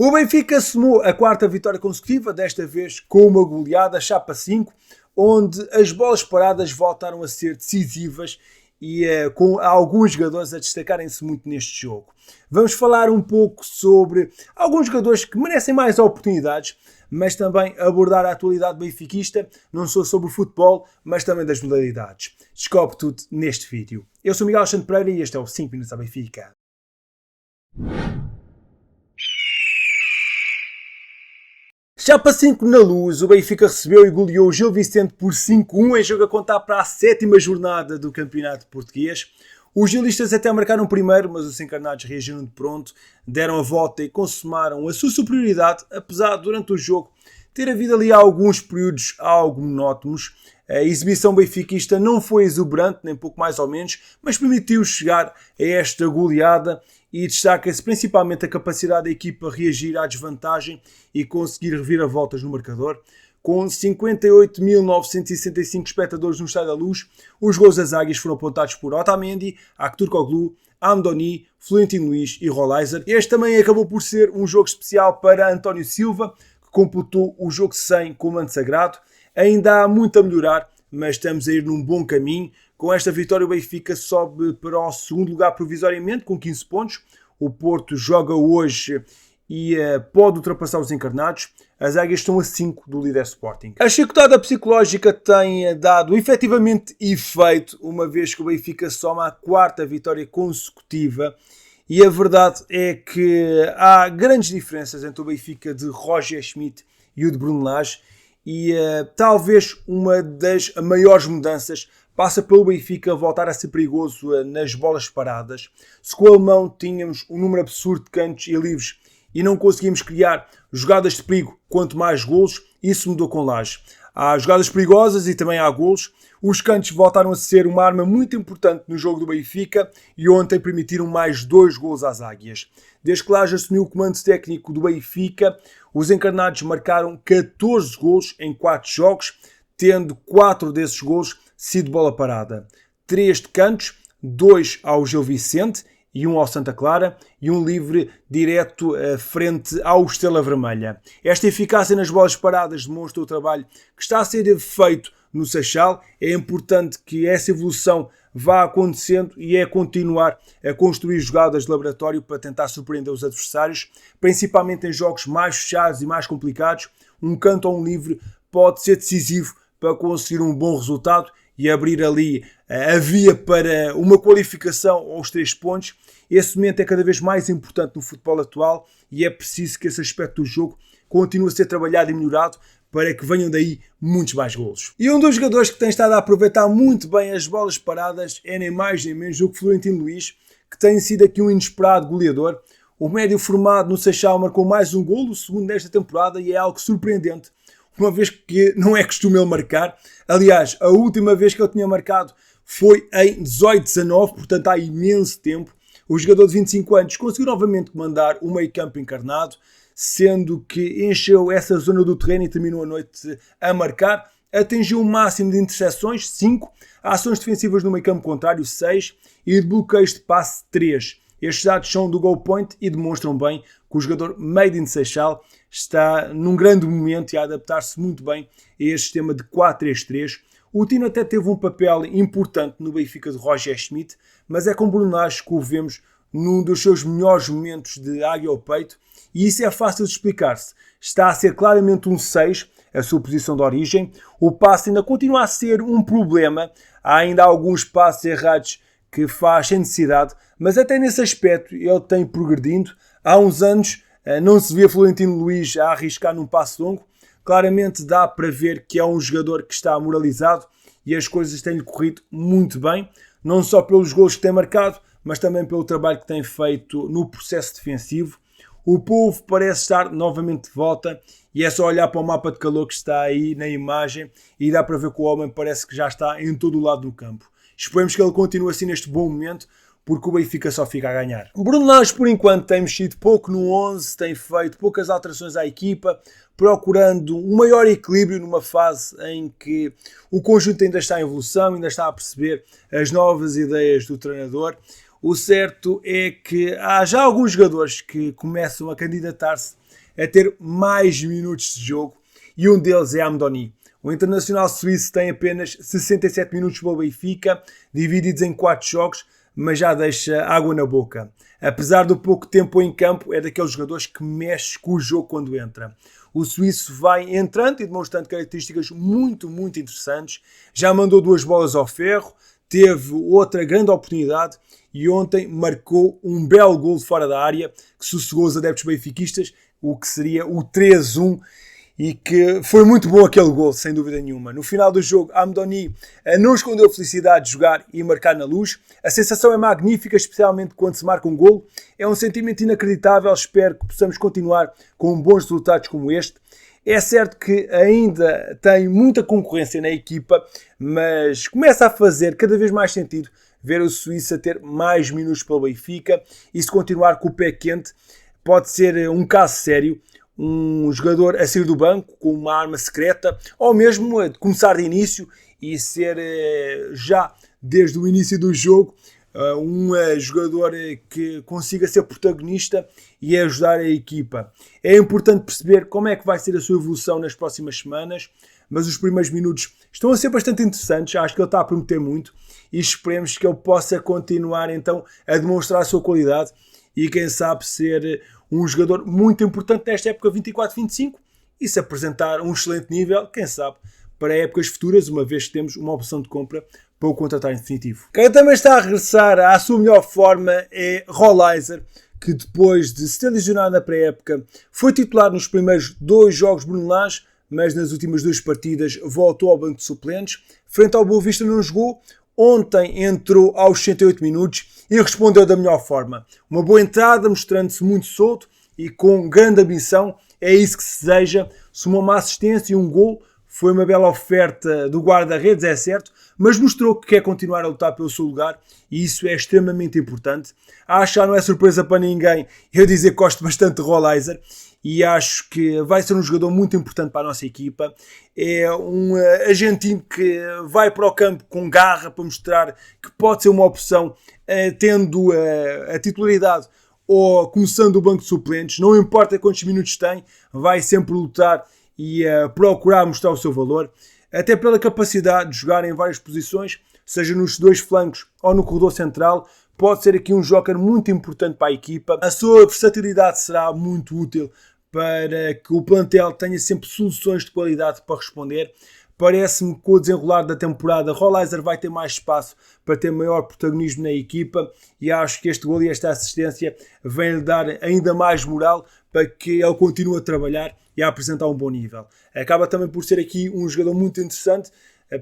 O Benfica somou a quarta vitória consecutiva, desta vez com uma goleada chapa 5, onde as bolas paradas voltaram a ser decisivas e com alguns jogadores a destacarem-se muito neste jogo. Vamos falar um pouco sobre alguns jogadores que merecem mais oportunidades, mas também abordar a atualidade benfiquista, não só sobre o futebol, mas também das modalidades. Descobre tudo neste vídeo. Eu sou Miguel Alexandre Pereira e este é o 5 Minutos à Benfica. Chapa 5 na Luz, o Benfica recebeu e goleou o Gil Vicente por 5-1 em jogo a contar para a 7ª jornada do Campeonato Português. Os gilistas até marcaram primeiro, mas os encarnados reagiram de pronto, deram a volta e consumaram a sua superioridade, apesar de durante o jogo ter havido ali alguns períodos algo monótonos. A exibição benfiquista não foi exuberante, nem pouco mais ou menos, mas permitiu chegar a esta goleada e destaca-se principalmente a capacidade da equipa reagir à desvantagem e conseguir reviravoltas no marcador. Com 58.965 espectadores no Estádio da Luz, os gols das Águias foram apontados por Otamendi, Aktürkoğlu, Amdoni, Florentino Luís e Rolaiser. Este também acabou por ser um jogo especial para António Silva, que completou o jogo 100 com o manto sagrado. Ainda há muito a melhorar, mas estamos a ir num bom caminho. Com esta vitória o Benfica sobe para o segundo lugar provisoriamente com 15 pontos. O Porto joga hoje e pode ultrapassar os encarnados. As Águias estão a 5 do líder Sporting. A chicotada psicológica tem dado efetivamente efeito, uma vez que o Benfica soma a quarta vitória consecutiva. E a verdade é que há grandes diferenças entre o Benfica de Roger Schmidt e o de Bruno Lage. E talvez uma das maiores mudanças passa pelo Benfica voltar a ser perigoso nas bolas paradas. Se com o alemão tínhamos um número absurdo de cantos e livres e não conseguimos criar jogadas de perigo, quanto mais golos, isso mudou com Lage. Há jogadas perigosas e também há golos. Os cantos voltaram a ser uma arma muito importante no jogo do Benfica e ontem permitiram mais 2 golos às Águias. Desde que Lage assumiu o comando técnico do Benfica, os encarnados marcaram 14 golos em 4 jogos, tendo 4 desses golos sido bola parada. 3 de cantos, 2 ao Gil Vicente e 1 ao Santa Clara e um livre direto frente ao Estrela Vermelha. Esta eficácia nas bolas paradas demonstra o trabalho que está a ser feito no Seixal. É importante que essa evolução vá acontecendo e é continuar a construir jogadas de laboratório para tentar surpreender os adversários, principalmente em jogos mais fechados e mais complicados. Um canto ou um livre pode ser decisivo para conseguir um bom resultado e abrir ali a via para uma qualificação aos 3 pontos. Esse momento é cada vez mais importante no futebol atual e é preciso que esse aspecto do jogo continue a ser trabalhado e melhorado para que venham daí muitos mais golos. E um dos jogadores que tem estado a aproveitar muito bem as bolas paradas é nem mais nem menos do que Florentino Luís, que tem sido aqui um inesperado goleador. O médio formado no Seixal marcou mais um golo, o segundo desta temporada, e é algo surpreendente, uma vez que não é costume ele marcar. Aliás, a última vez que ele tinha marcado foi em 18-19, portanto há imenso tempo. O jogador de 25 anos conseguiu novamente comandar o meio-campo encarnado, sendo que encheu essa zona do terreno e terminou a noite a marcar. Atingiu o máximo de interseções, 5, ações defensivas no meio-campo contrário, 6, e de bloqueios de passe, 3. Estes dados são do goal point e demonstram bem que o jogador made in Seixal está num grande momento e a adaptar-se muito bem a este sistema de 4-3-3. O Tino até teve um papel importante no Benfica de Roger Schmidt, mas é com Bruno Lage que o vemos num dos seus melhores momentos de águia ao peito, e isso é fácil de explicar-se. Está a ser claramente um 6, a sua posição de origem. O passe ainda continua a ser um problema, há ainda alguns passes errados que faz sem necessidade, mas até nesse aspecto ele tem progredindo. Há uns anos não se via Florentino Luís a arriscar num passe longo. Claramente dá para ver que é um jogador que está moralizado e as coisas têm-lhe corrido muito bem, não só pelos gols que tem marcado, mas também pelo trabalho que tem feito no processo defensivo. O povo parece estar novamente de volta e é só olhar para o mapa de calor que está aí na imagem e dá para ver que o homem parece que já está em todo o lado do campo. Esperemos que ele continue assim neste bom momento, porque o Benfica só fica a ganhar. Bruno Lage, por enquanto, tem mexido pouco no 11, tem feito poucas alterações à equipa, procurando um maior equilíbrio numa fase em que o conjunto ainda está em evolução, ainda está a perceber as novas ideias do treinador. O certo é que há já alguns jogadores que começam a candidatar-se a ter mais minutos de jogo e um deles é Amdoni. O internacional suíço tem apenas 67 minutos pelo Benfica, divididos em 4 jogos, mas já deixa água na boca. Apesar do pouco tempo em campo, é daqueles jogadores que mexe com o jogo quando entra. O suíço vai entrando e demonstrando características muito interessantes. Já mandou 2 bolas ao ferro, teve outra grande oportunidade e ontem marcou um belo gol de fora da área que sossegou os adeptos benfiquistas, o que seria o 3-1. E que foi muito bom aquele gol, sem dúvida nenhuma. No final do jogo, Amdoni não escondeu a felicidade de jogar e marcar na Luz. A sensação é magnífica, especialmente quando se marca um gol. É um sentimento inacreditável. Espero que possamos continuar com bons resultados como este. É certo que ainda tem muita concorrência na equipa, mas começa a fazer cada vez mais sentido ver o Suíço a ter mais minutos pelo Benfica. E se continuar com o pé quente, pode ser um caso sério. Um jogador a sair do banco com uma arma secreta, ou mesmo a começar de início e ser já desde o início do jogo um jogador que consiga ser protagonista e ajudar a equipa. É importante perceber como é que vai ser a sua evolução nas próximas semanas, mas os primeiros minutos estão a ser bastante interessantes. Acho que ele está a prometer muito e esperemos que ele possa continuar então a demonstrar a sua qualidade e quem sabe ser um jogador muito importante nesta época 24-25 e se apresentar um excelente nível, quem sabe, para épocas futuras, uma vez que temos uma opção de compra para o contratar em definitivo. Quem também está a regressar à sua melhor forma é Rolaiser, que depois de se ter lesionado na pré-época, foi titular nos primeiros 2 jogos brunelage, mas nas últimas 2 partidas voltou ao banco de suplentes. Frente ao Boa Vista não jogou. Ontem entrou aos 68 minutos e respondeu da melhor forma. Uma boa entrada, mostrando-se muito solto e com grande ambição. É isso que se deseja. Somou uma assistência e um gol. Foi uma bela oferta do guarda-redes, é certo, mas mostrou que quer continuar a lutar pelo seu lugar e isso é extremamente importante. Acho que não é surpresa para ninguém eu dizer que gosto bastante de Rolaiser e acho que vai ser um jogador muito importante para a nossa equipa. É um argentino que vai para o campo com garra para mostrar que pode ser uma opção, tendo a titularidade ou começando o banco de suplentes. Não importa quantos minutos tem, vai sempre lutar e procurar mostrar o seu valor, até pela capacidade de jogar em várias posições, seja nos 2 flancos ou no corredor central. Pode ser aqui um joker muito importante para a equipa. A sua versatilidade será muito útil para que o plantel tenha sempre soluções de qualidade para responder. Parece-me que com o desenrolar da temporada, Rolaiser vai ter mais espaço para ter maior protagonismo na equipa e acho que este gol e esta assistência vêm-lhe dar ainda mais moral para que ele continue a trabalhar e a apresentar um bom nível. Acaba também por ser aqui um jogador muito interessante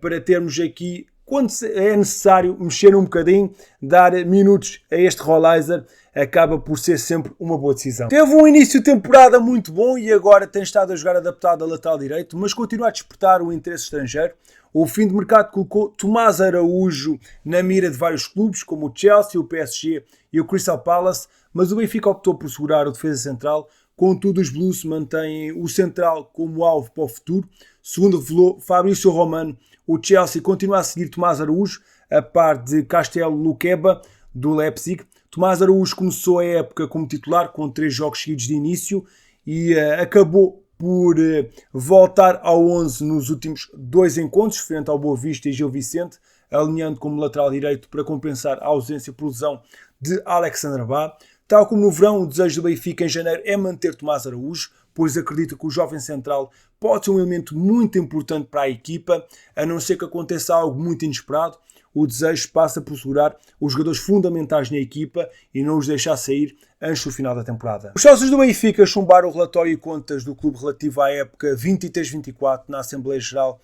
para termos aqui, quando é necessário, mexer um bocadinho, dar minutos a este Rolaiser, acaba por ser sempre uma boa decisão. Teve um início de temporada muito bom e agora tem estado a jogar adaptado a lateral direito, mas continua a despertar o interesse estrangeiro. O fim de mercado colocou Tomás Araújo na mira de vários clubes, como o Chelsea, o PSG e o Crystal Palace, mas o Benfica optou por segurar o defesa central. Contudo, os Blues mantêm o central como alvo para o futuro. Segundo revelou Fabrício Romano, o Chelsea continua a seguir Tomás Araújo, a par de Castelo Luqueba, do Leipzig. Tomás Araújo começou a época como titular, com 3 jogos seguidos de início, e acabou por voltar ao 11 nos últimos 2 encontros, frente ao Boa Vista e Gil Vicente, alinhando como lateral direito para compensar a ausência por lesão de Alexandre Bá. Tal como no verão, o desejo do Benfica em janeiro é manter Tomás Araújo, pois acredita que o jovem central pode ser um elemento muito importante para a equipa, a não ser que aconteça algo muito inesperado. O desejo passa por segurar os jogadores fundamentais na equipa e não os deixar sair antes do final da temporada. Os sócios do Benfica chumbaram o relatório e contas do clube relativo à época 23-24 na Assembleia Geral,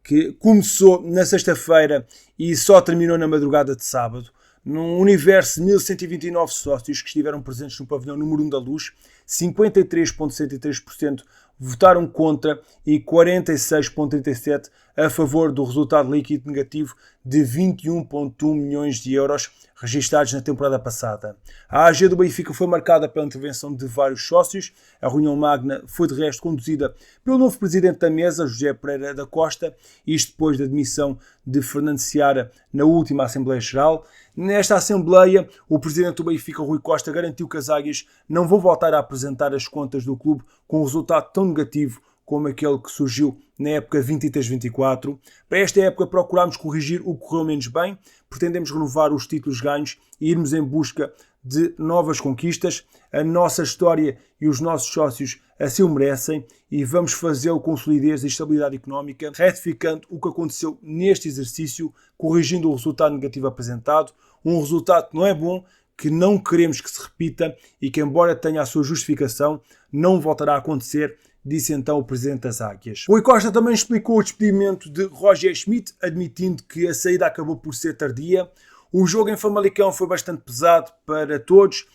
que começou na sexta-feira e só terminou na madrugada de sábado. Num universo de 1129 sócios que estiveram presentes no pavilhão número 1 da Luz, 53,63% votaram contra e 46,37% a favor do resultado líquido negativo de 21,1 milhões de euros registados na temporada passada. A AG do Benfica foi marcada pela intervenção de vários sócios. A reunião magna foi de resto conduzida pelo novo presidente da mesa, José Pereira da Costa, isto depois da demissão de Fernando Seara na última Assembleia Geral. Nesta Assembleia, o presidente do Benfica, Rui Costa, garantiu que as Águias não vão voltar a apresentar as contas do clube com um resultado tão negativo como aquele que surgiu na época 23-24. Para esta época procuramos corrigir o que correu menos bem, pretendemos renovar os títulos ganhos e irmos em busca de novas conquistas. A nossa história e os nossos sócios assim o merecem e vamos fazê-lo com solidez e estabilidade económica, retificando o que aconteceu neste exercício, corrigindo o resultado negativo apresentado, um resultado que não é bom, que não queremos que se repita e que, embora tenha a sua justificação, não voltará a acontecer, disse então o presidente das Águias. Rui Costa também explicou o despedimento de Roger Schmidt, admitindo que a saída acabou por ser tardia. O jogo em Famalicão foi bastante pesado para todos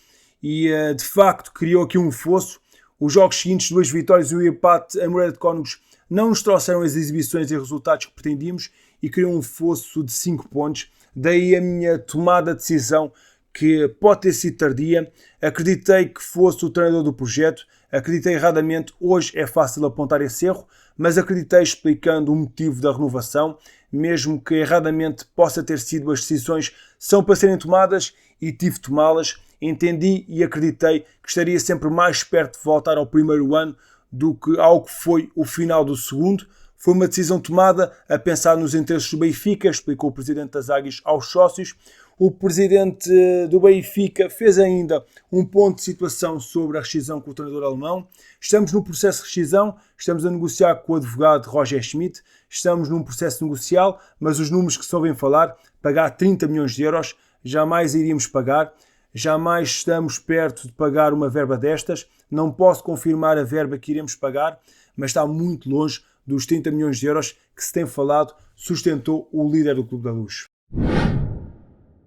e, de facto, criou aqui um fosso. Os jogos seguintes, 2 vitórias e um empate em Moreira de Cónegos, não nos trouxeram as exibições e resultados que pretendíamos e criou um fosso de 5 pontos. Daí a minha tomada de decisão, que pode ter sido tardia. Acreditei que fosse o treinador do projeto, acreditei erradamente. Hoje é fácil apontar esse erro, mas acreditei explicando o motivo da renovação, mesmo que erradamente possa ter sido. As decisões são para serem tomadas e tive de tomá-las. Entendi e acreditei que estaria sempre mais perto de voltar ao primeiro ano do que ao que foi o final do segundo. Foi uma decisão tomada a pensar nos interesses do Benfica, explicou o presidente das Águias aos sócios. O presidente do Benfica fez ainda um ponto de situação sobre a rescisão com o treinador alemão. Estamos no processo de rescisão, estamos a negociar com o advogado Roger Schmidt, estamos num processo negocial, mas os números que se ouvem falar, pagar 30 milhões de euros, jamais iríamos pagar, jamais estamos perto de pagar uma verba destas, não posso confirmar a verba que iremos pagar, mas está muito longe dos 30 milhões de euros que se tem falado, sustentou o líder do Clube da Luz.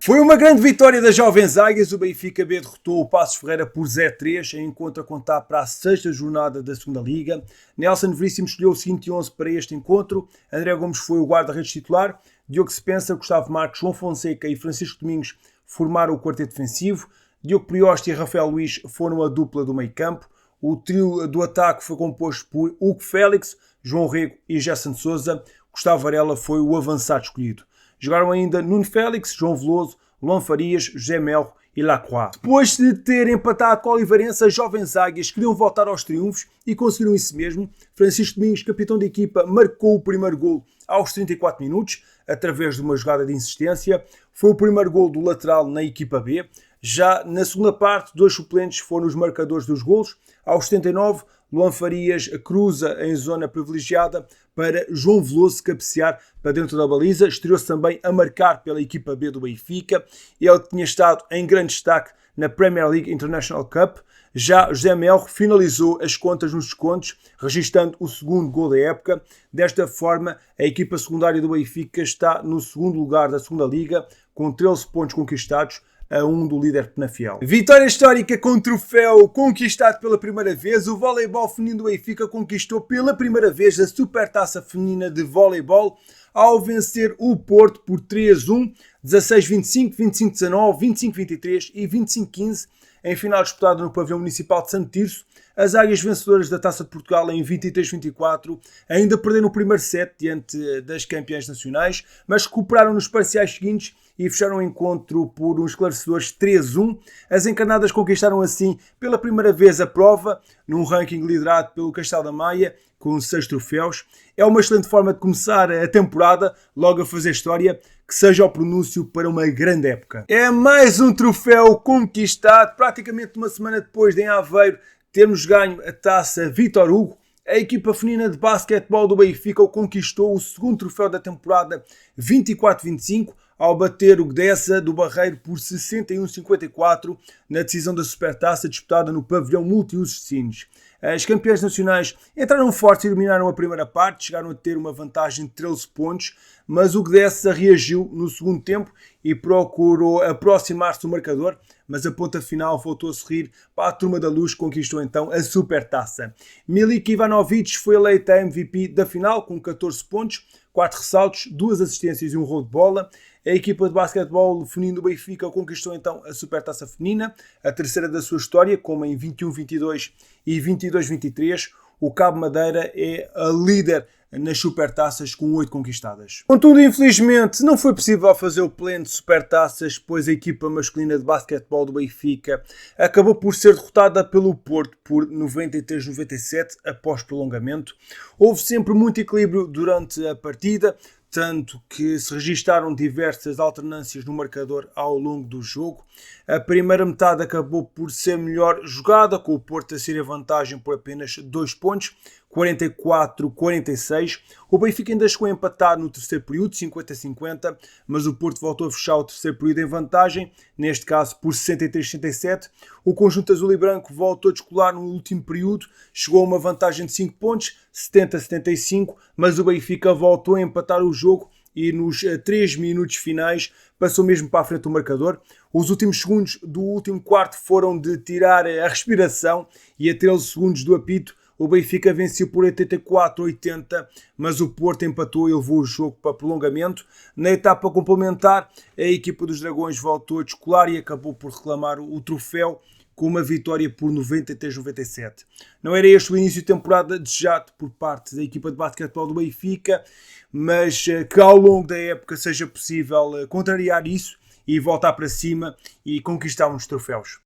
Foi uma grande vitória das Jovens Águias. O Benfica B derrotou o Passos Ferreira por 0-3, em encontro a contar para a 6ª jornada da segunda Liga. Nelson Veríssimo escolheu o seguinte 11 para este encontro. André Gomes foi o guarda-redes titular. Diogo Spencer, Gustavo Marques, João Fonseca e Francisco Domingos formaram o quarteto defensivo. Diogo Prioste e Rafael Luís foram a dupla do meio-campo. O trio do ataque foi composto por Hugo Félix, João Rego e Gerson Sousa. Gustavo Varela foi o avançado escolhido. Jogaram ainda Nuno Félix, João Veloso, Luan Farias, José Melro e Lacroix. Depois de ter empatado com o Oliveirense, as Jovens Águias queriam voltar aos triunfos e conseguiram isso mesmo. Francisco Domingos, capitão da equipa, marcou o primeiro golo aos 34 minutos, através de uma jogada de insistência. Foi o primeiro golo do lateral na equipa B. Já na segunda parte, 2 suplentes foram os marcadores dos golos. Aos 79, Luan Farias cruza em zona privilegiada para João Veloso cabecear para dentro da baliza. Estreou-se também a marcar pela equipa B do Benfica. Ele tinha estado em grande destaque na Premier League International Cup. Já José Melro finalizou as contas nos descontos, registando o segundo gol da época. Desta forma, a equipa secundária do Benfica está no segundo lugar da segunda Liga, com 13 pontos conquistados, a 1 do líder Penafiel. Vitória histórica com troféu conquistado pela primeira vez. O voleibol feminino do Benfica conquistou pela primeira vez a Supertaça Feminina de Voleibol ao vencer o Porto por 3-1, 16-25, 25-19, 25-23 e 25-15 em final disputada no pavilhão municipal de Santo Tirso. As Águias vencedoras da Taça de Portugal em 23-24 ainda perderam o primeiro set diante das campeãs nacionais, mas recuperaram nos parciais seguintes e fecharam o encontro por uns esclarecedores 3-1. As encarnadas conquistaram assim pela primeira vez a prova, num ranking liderado pelo Castelo da Maia, com 6 troféus. É uma excelente forma de começar a temporada, logo a fazer história, que seja o pronúncio para uma grande época. É mais um troféu conquistado, praticamente uma semana depois de em Aveiro termos ganho a taça Vítor Hugo. A equipa feminina de basquetebol do Benfica conquistou o segundo troféu da temporada 24-25 ao bater o Gdessa do Barreiro por 61-54 na decisão da Supertaça disputada no pavilhão multiusos de Sines. As campeãs nacionais entraram fortes e dominaram a primeira parte, chegaram a ter uma vantagem de 13 pontos, mas o Gdessa reagiu no segundo tempo e procurou aproximar-se do marcador, mas a ponta final voltou a sorrir para a Turma da Luz, que conquistou então a Supertaça. Milika Ivanovic foi eleita MVP da final com 14 pontos, 4 ressaltos, 2 assistências e um roubo de bola. A equipa de basquetebol feminino do Benfica conquistou então a Supertaça Feminina, a terceira da sua história, como em 21-22 e 22-23. o Cabo Madeira é a líder nas supertaças com 8 conquistadas. Contudo, infelizmente, não foi possível fazer o pleno de supertaças, pois a equipa masculina de basquetebol do Benfica acabou por ser derrotada pelo Porto por 93-97 após prolongamento. Houve sempre muito equilíbrio durante a partida, tanto que se registaram diversas alternâncias no marcador ao longo do jogo. A primeira metade acabou por ser melhor jogada, com o Porto a ser a vantagem por apenas 2 pontos, 44-46. O Benfica ainda chegou a empatar no terceiro período, 50-50, mas o Porto voltou a fechar o terceiro período em vantagem, neste caso por 63-67. O conjunto azul e branco voltou a descolar no último período, chegou a uma vantagem de 5 pontos, 70-75, mas o Benfica voltou a empatar o jogo e nos 3 minutos finais passou mesmo para a frente do marcador. Os últimos segundos do último quarto foram de tirar a respiração e a 13 segundos do apito o Benfica venceu por 84-80, mas o Porto empatou e levou o jogo para prolongamento. Na etapa complementar, a equipa dos Dragões voltou a descolar e acabou por reclamar o troféu com uma vitória por 93-97. Não era este o início de temporada desejado por parte da equipa de basquetebol do Benfica, mas que ao longo da época seja possível contrariar isso e voltar para cima e conquistar uns troféus.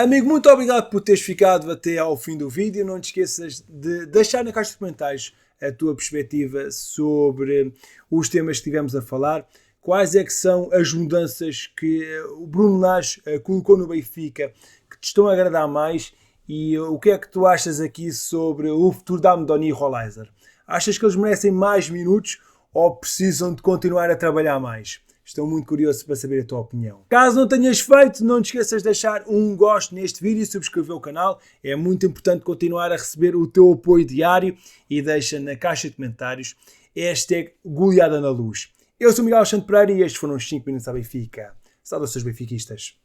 Amigo, muito obrigado por teres ficado até ao fim do vídeo. Não te esqueças de deixar na caixa de comentários a tua perspectiva sobre os temas que estivemos a falar. Quais é que são as mudanças que o Bruno Lage colocou no Benfica que te estão a agradar mais e o que é que tu achas aqui sobre o futuro da Amdouni e Rolaiser? Achas que eles merecem mais minutos ou precisam de continuar a trabalhar mais? Estou muito curioso para saber a tua opinião. Caso não tenhas feito, não te esqueças de deixar um gosto neste vídeo e subscrever o canal. É muito importante continuar a receber o teu apoio diário e deixa na caixa de comentários #goleada na luz. Eu sou Miguel Alexandre Pereira e estes foram os 5 minutos à Benfica. Saudações benfiquistas.